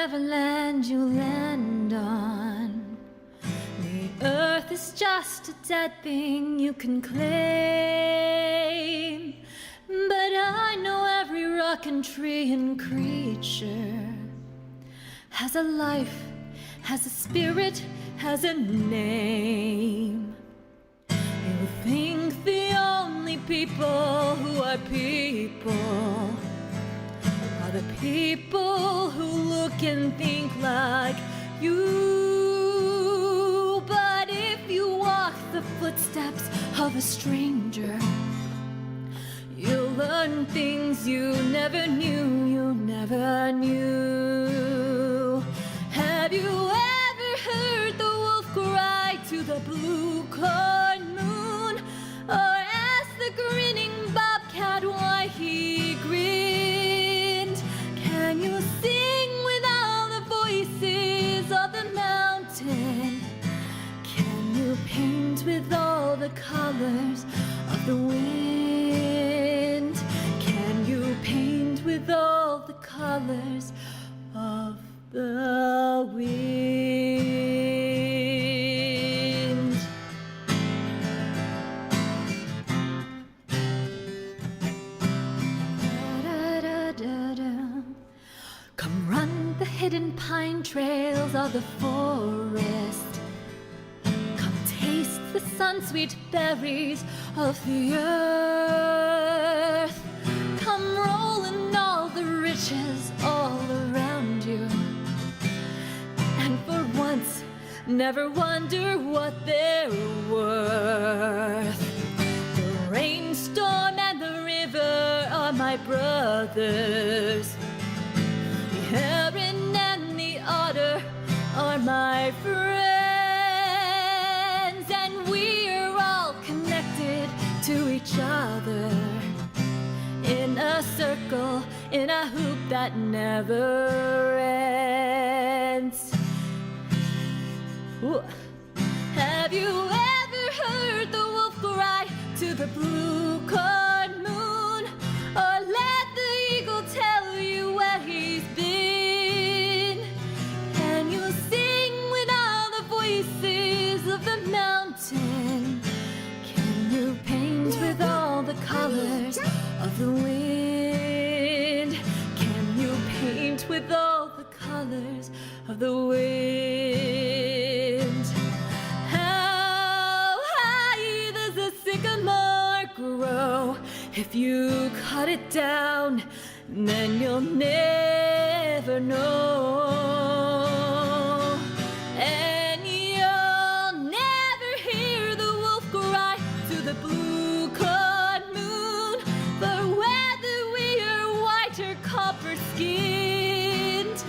whatever land you land on. The earth is just a dead thing you can claim. But I know every rock and tree and creature has a life, has a spirit, has a name. You think the only people who are people are the people who look and think like you. But if you walk the footsteps of a stranger, you'll learn things you never knew, you never knew. Have you ever heard the wolf cry to the blue corn moon? Or ask the grinning bobcat why he grinned? Can you sing with all the voices of the mountain? Can you paint with all the colors of the wind? Can you paint with all the colors of the wind? Come run the hidden pine trails of the forest. Come taste the sun-sweet berries of the earth. Come roll in all the riches all around you. And for once, never wonder what they're worth. The rainstorm and the river are my brothers. The heron and the otter are my friends. And we're all connected to each other in a circle, in a hoop that never ends. Ooh. Have you ever heard the wolf cry to the blue corn moon? Or let the eagle tell you where he's been? Can you sing with all the voices of the mountain? Can you paint with all the colors of the wind? Can you paint with all the colors of the wind? How high does a sycamore grow? If you cut it down, then you'll never know. And you'll never hear the wolf cry to the blue corn moon. For whether we are white or copper skinned,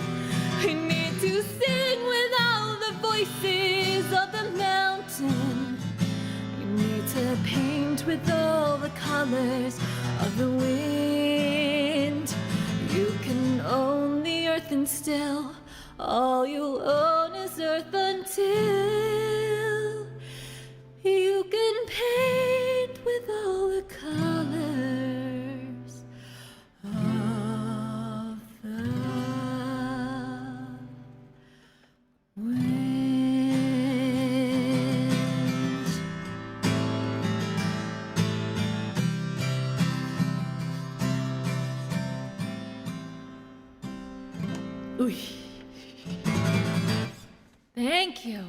we need to sing with all the voices of the mountain. We need to paint with all the colors of the wind. You can own the earth and still all you'll own is earth until you can paint with all the colors of the wind. Ooh. Thank you.